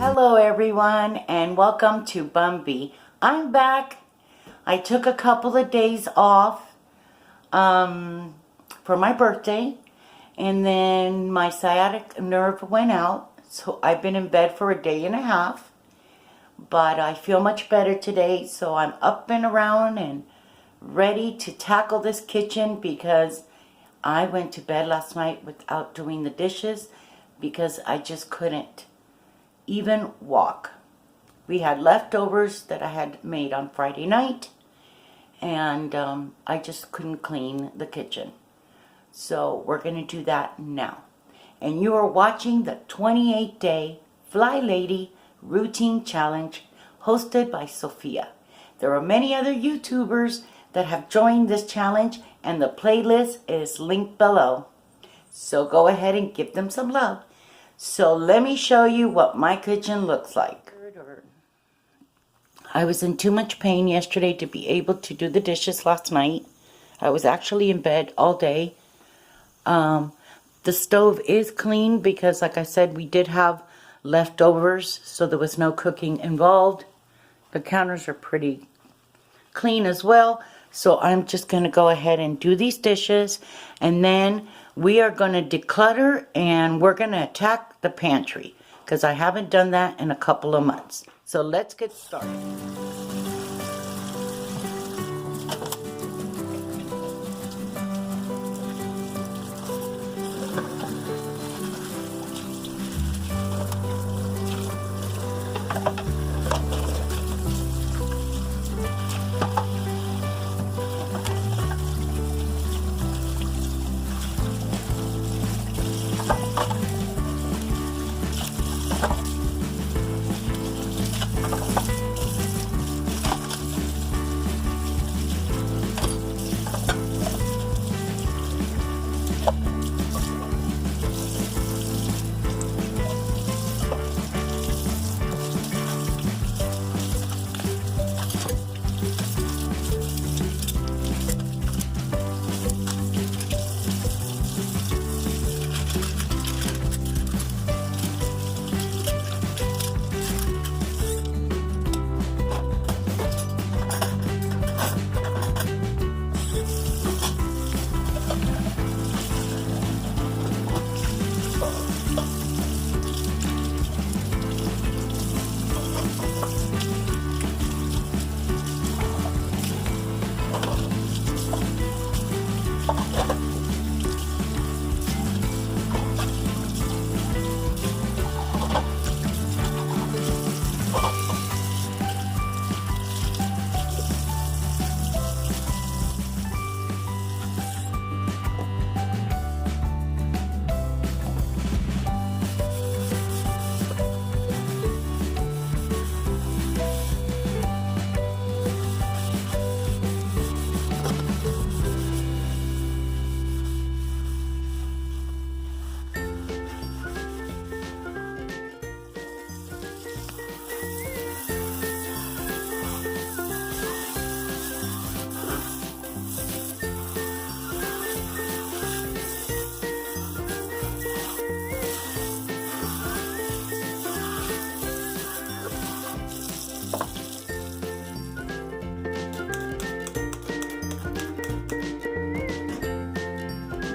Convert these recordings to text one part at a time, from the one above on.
Hello everyone and welcome to Bum Bea. I'm back. I took a couple of days off for my birthday and then my sciatic nerve went out, so I've been in bed for a day and a half, but I feel much better today, so I'm up and around and ready to tackle this kitchen because I went to bed last night without doing the dishes because I just couldn't even walk. We had leftovers that I had made on Friday night, and I just couldn't clean the kitchen. So we're going to do that now. And you are watching the 28-day Flylady routine challenge hosted by Sofia. There are many other YouTubers that have joined this challenge, and the playlist is linked below. So go ahead and give them some love. So let me show you what my kitchen looks like. I was in too much pain yesterday to be able to do the dishes last night. I was actually in bed all day. The stove is clean because, like I said, we did have leftovers, so there was no cooking involved. The counters are pretty clean as well. So I'm just going to go ahead and do these dishes, and then we are going to declutter and we're going to attack the pantry because I haven't done that in a couple of months. So let's get started.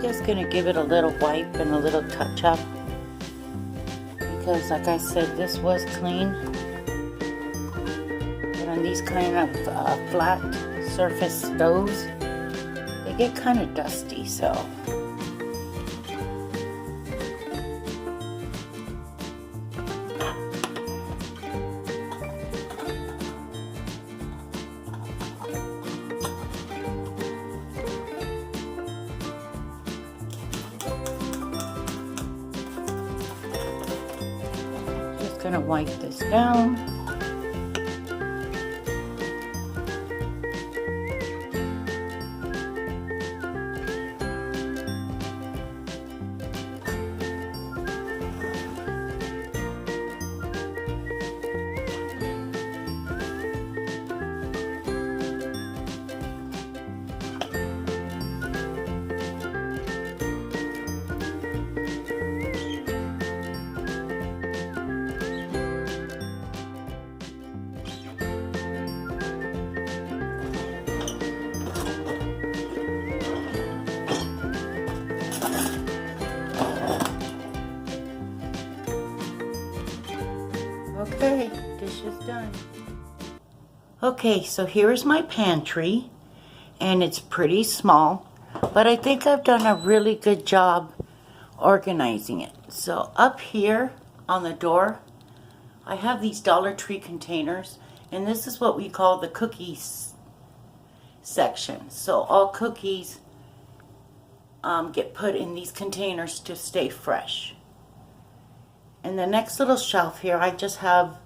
Just gonna give it a little wipe and a little touch up because, like I said, this was clean, but on these kind of flat surface stoves they get kind of dusty, so gonna wipe this down. Okay, dish is done. Okay, so here is my pantry, and it's pretty small, but I think I've done a really good job organizing it. So up here on the door, I have these Dollar Tree containers, and this is what we call the cookies section. So all cookies get put in these containers to stay fresh. And the next little shelf here, I just have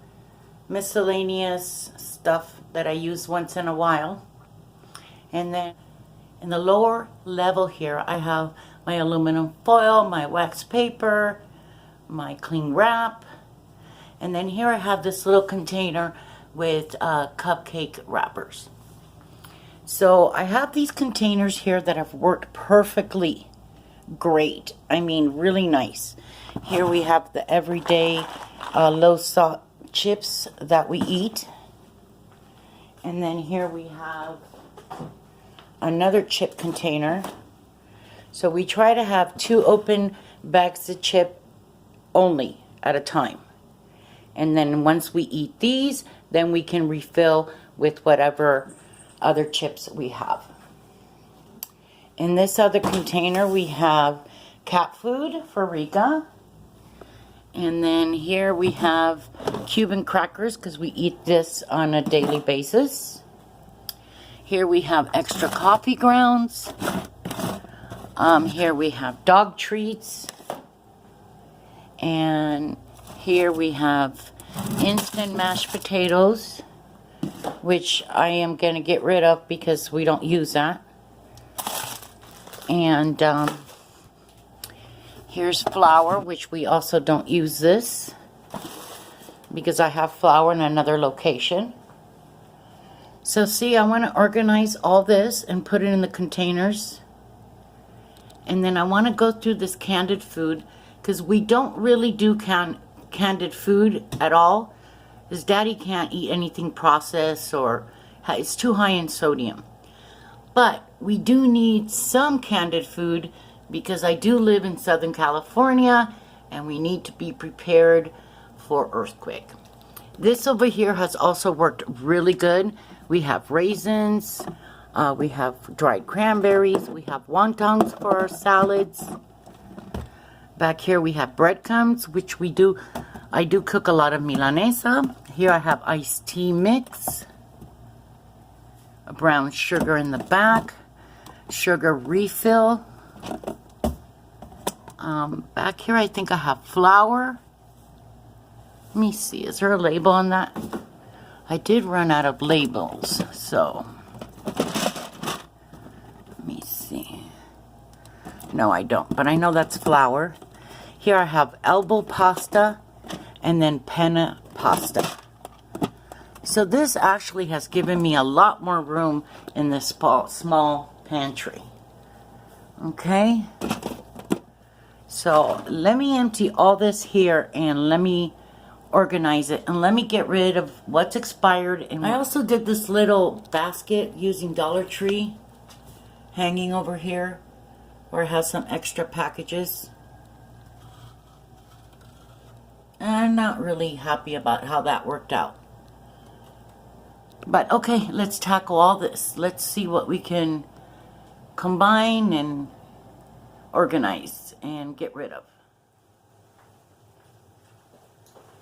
miscellaneous stuff that I use once in a while. And then in the lower level here, I have my aluminum foil, my wax paper, my cling wrap, and then here I have this little container with cupcake wrappers. So I have these containers here that have worked perfectly great. I mean, really nice. Here we have the everyday low salt chips that we eat. And then here we have another chip container. So we try to have 2 open bags of chip only at a time. And then once we eat these, then we can refill with whatever other chips we have. In this other container, we have cat food for Rika. And then here we have Cuban crackers because we eat this on a daily basis. Here we have extra coffee grounds. Here we have dog treats. And here we have instant mashed potatoes, which I am going to get rid of because we don't use that. And here's flour, which we also don't use this because I have flour in another location. So see, I want to organize all this and put it in the containers. And then I want to go through this canned food because we don't really do canned food at all. Because Daddy can't eat anything processed or it's too high in sodium. But we do need some canned food because I do live in Southern California and we need to be prepared for earthquake. This over here has also worked really good. We have raisins, we have dried cranberries, we have wontons for our salads. Back here we have breadcrumbs, which I do cook a lot of milanesa. Here I have iced tea mix, a brown sugar in the back, sugar refill. Back here I think I have flour. Let me see, is there a label on that? I did run out of labels, so let me see. No, I don't, but I know that's flour. Here I have elbow pasta and then penne pasta. So this actually has given me a lot more room in this small pantry. Okay? So let me empty all this here and let me organize it and let me get rid of what's expired. And I also did this little basket using Dollar Tree hanging over here where it has some extra packages. I'm not really happy about how that worked out. But okay, let's tackle all this. Let's see what we can combine and organize and get rid of.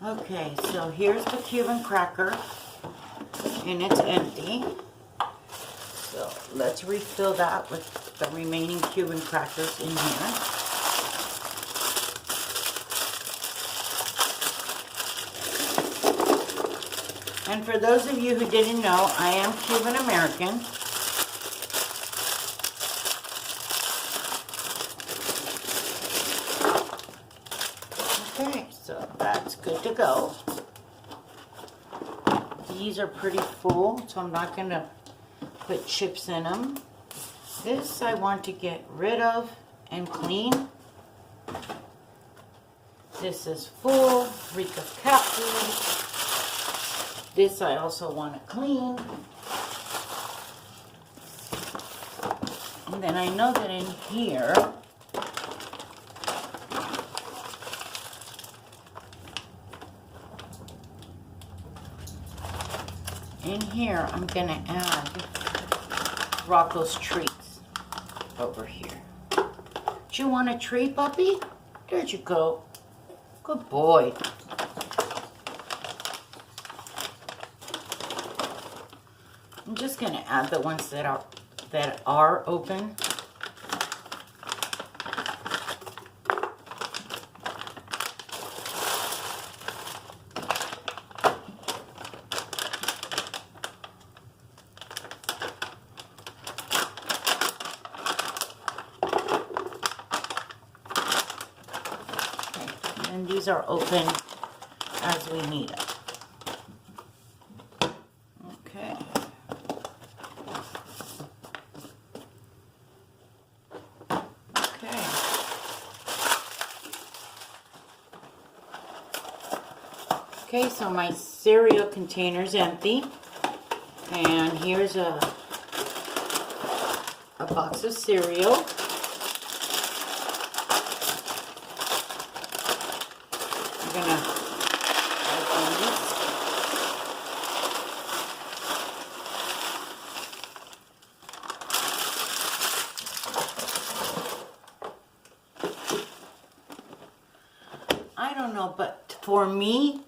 Okay, so here's the Cuban cracker and it's empty. So let's refill that with the remaining Cuban crackers in here. And for those of you who didn't know, I am Cuban American. Okay, so that's good to go. These are pretty full, so I'm not going to put chips in them. This I want to get rid of and clean. This is full. Rika's cat food. This I also want to clean. And then I know that in here, In here, I'm gonna add Rocco's treats over here. Do you want a treat, puppy? There you go. Good boy. I'm just gonna add the ones that are open. And these are open as we need it. Okay. Okay. Okay, so my cereal container's empty. And here's a box of cereal. I'm gonna open this. I don't know, but for me,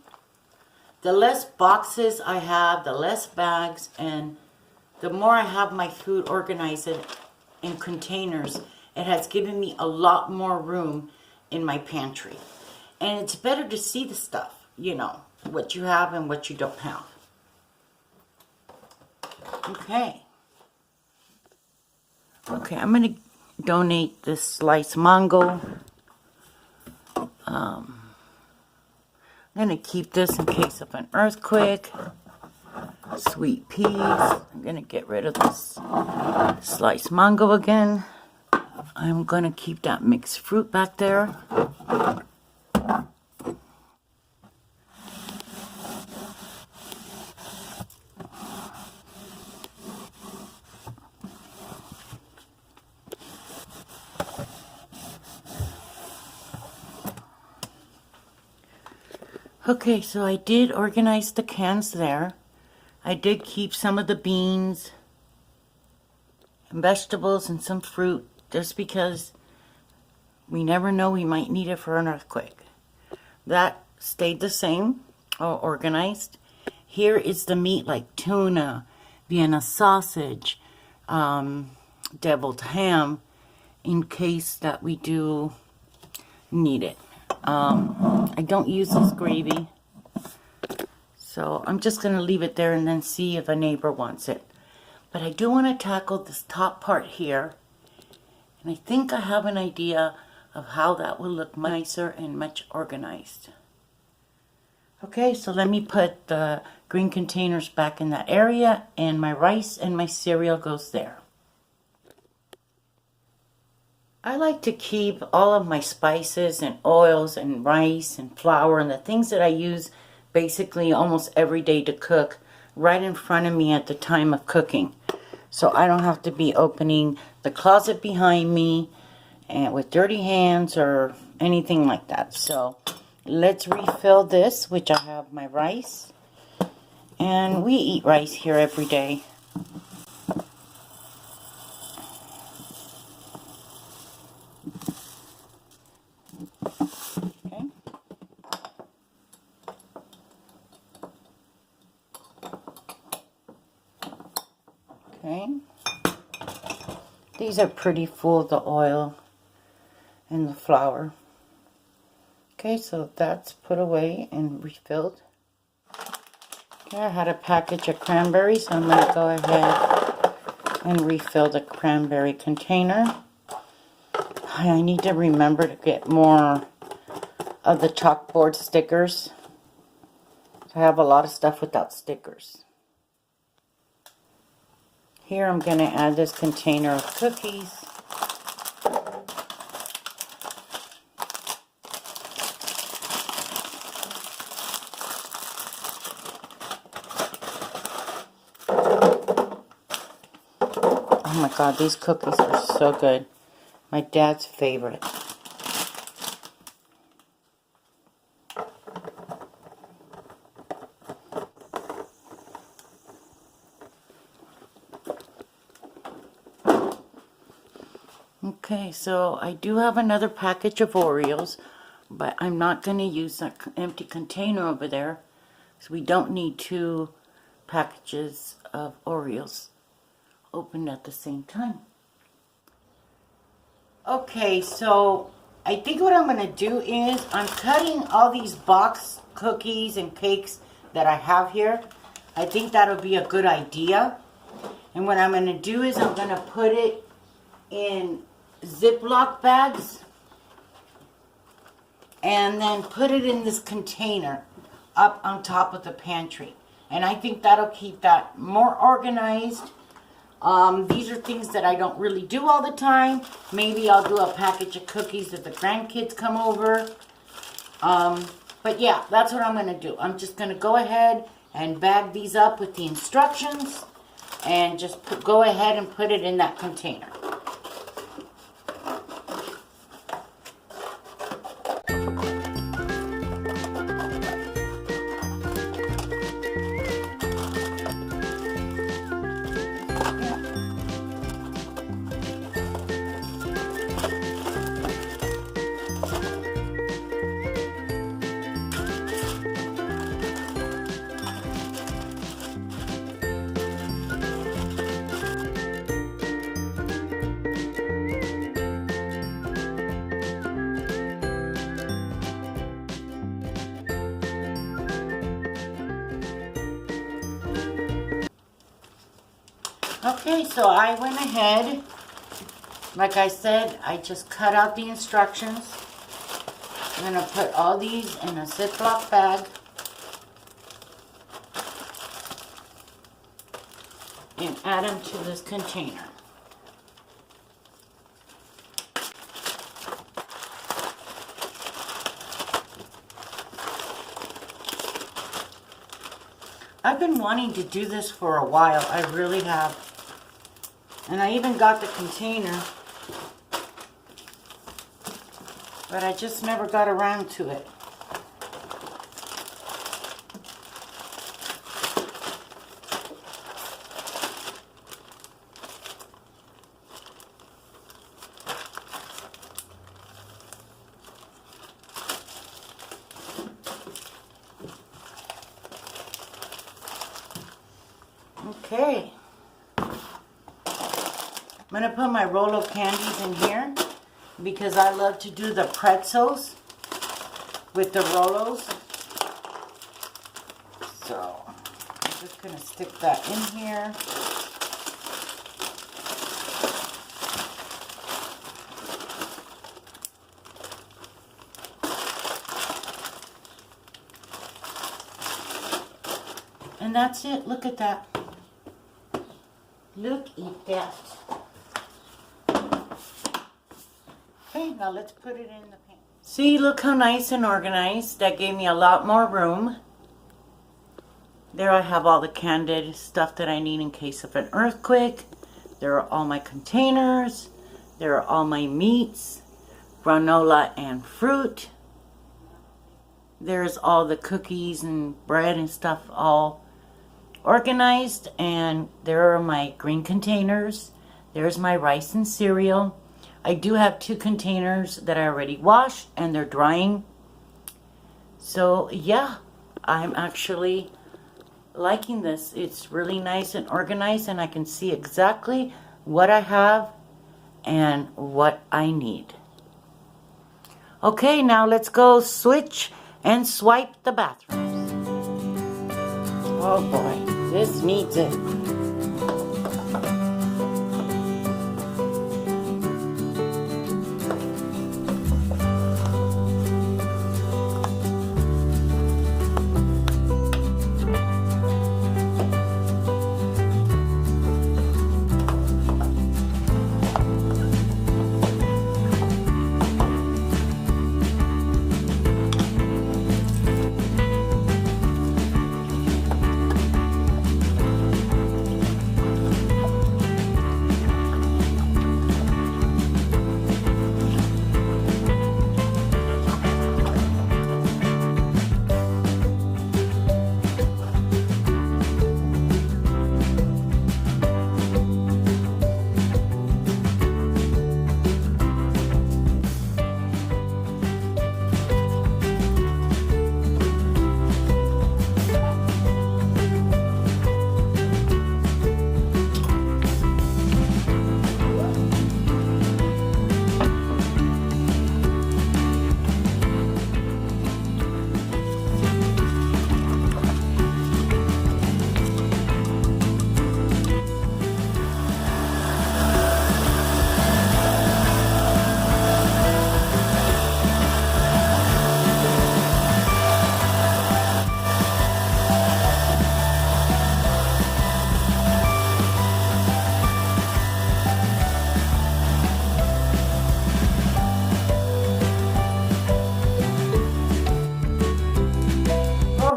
the less boxes I have, the less bags, and the more I have my food organized in containers, it has given me a lot more room in my pantry. And it's better to see the stuff, you know, what you have and what you don't have. Okay. Okay, I'm going to donate this sliced mango. I'm going to keep this in case of an earthquake. Sweet peas. I'm going to get rid of this sliced mango again. I'm going to keep that mixed fruit back there. Okay, so I did organize the cans there. I did keep some of the beans and vegetables and some fruit just because we never know, we might need it for an earthquake. That stayed the same, all organized. Here is the meat like tuna, Vienna sausage, deviled ham, in case that we do need it. I don't use this gravy, so I'm just going to leave it there and then see if a neighbor wants it. But I do want to tackle this top part here, and I think I have an idea of how that will look nicer and much organized. Okay, so let me put the green containers back in that area, and my rice and my cereal goes there. I like to keep all of my spices and oils and rice and flour and the things that I use basically almost every day to cook right in front of me at the time of cooking. So I don't have to be opening the closet behind me and with dirty hands or anything like that. So let's refill this, which I have my rice. And we eat rice here every day. Okay. These are pretty full of the oil and the flour. Okay, so that's put away and refilled. Okay, I had a package of cranberries, so I'm going to go ahead and refill the cranberry container. I need to remember to get more of the chalkboard stickers. I have a lot of stuff without stickers. Here I'm going to add this container of cookies. Oh my god, these cookies are so good. My dad's favorite. Okay, so I do have another package of Oreos, but I'm not going to use that empty container over there, so we don't need 2 packages of Oreos opened at the same time. Okay, so I think what I'm going to do is I'm cutting all these box cookies and cakes that I have here. I think that'll be a good idea. And what I'm going to do is I'm going to put it in Ziploc bags and then put it in this container up on top of the pantry. And I think that'll keep that more organized. These are things that I don't really do all the time. Maybe I'll do a package of cookies if the grandkids come over. But yeah, that's what I'm going to do. I'm just going to go ahead and bag these up with the instructions and just go ahead and put it in that container. Okay, so I went ahead, like I said, I just cut out the instructions. I'm going to put all these in a Ziploc bag and add them to this container. I've been wanting to do this for a while, I really have. And I even got the container, but I just never got around to it. Okay. I'm going to put my roll of candies in here because I love to do the pretzels with the Rolos. So I'm just going to stick that in here. And that's it. Look at that. Look at that. Okay, now let's put it in the pan. See, look how nice and organized. That gave me a lot more room. There I have all the canned stuff that I need in case of an earthquake. There are all my containers. There are all my meats, granola and fruit. There's all the cookies and bread and stuff all organized. And there are my green containers. There's my rice and cereal. I do have 2 containers that I already washed and they're drying. So yeah, I'm actually liking this. It's really nice and organized and I can see exactly what I have and what I need. Okay, now let's go switch and swipe the bathrooms. Oh boy, this needs it.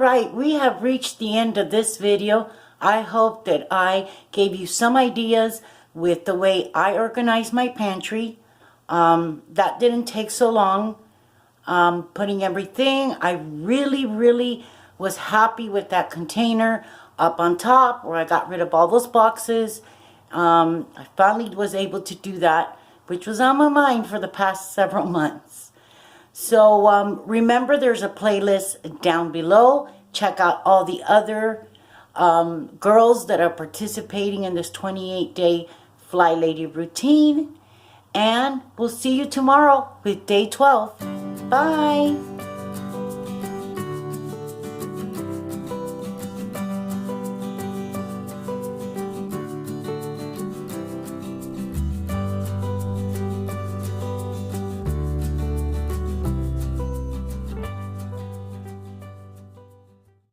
right, we have reached the end of this video. I hope that I gave you some ideas with the way I organize my pantry. That didn't take so long. Putting everything, I really was happy with that container up on top where I got rid of all those boxes. I finally was able to do that, which was on my mind for the past several months. So remember, there's a playlist down below. Check out all the other girls that are participating in this 28-day Flylady routine. And we'll see you tomorrow with day 12. Bye.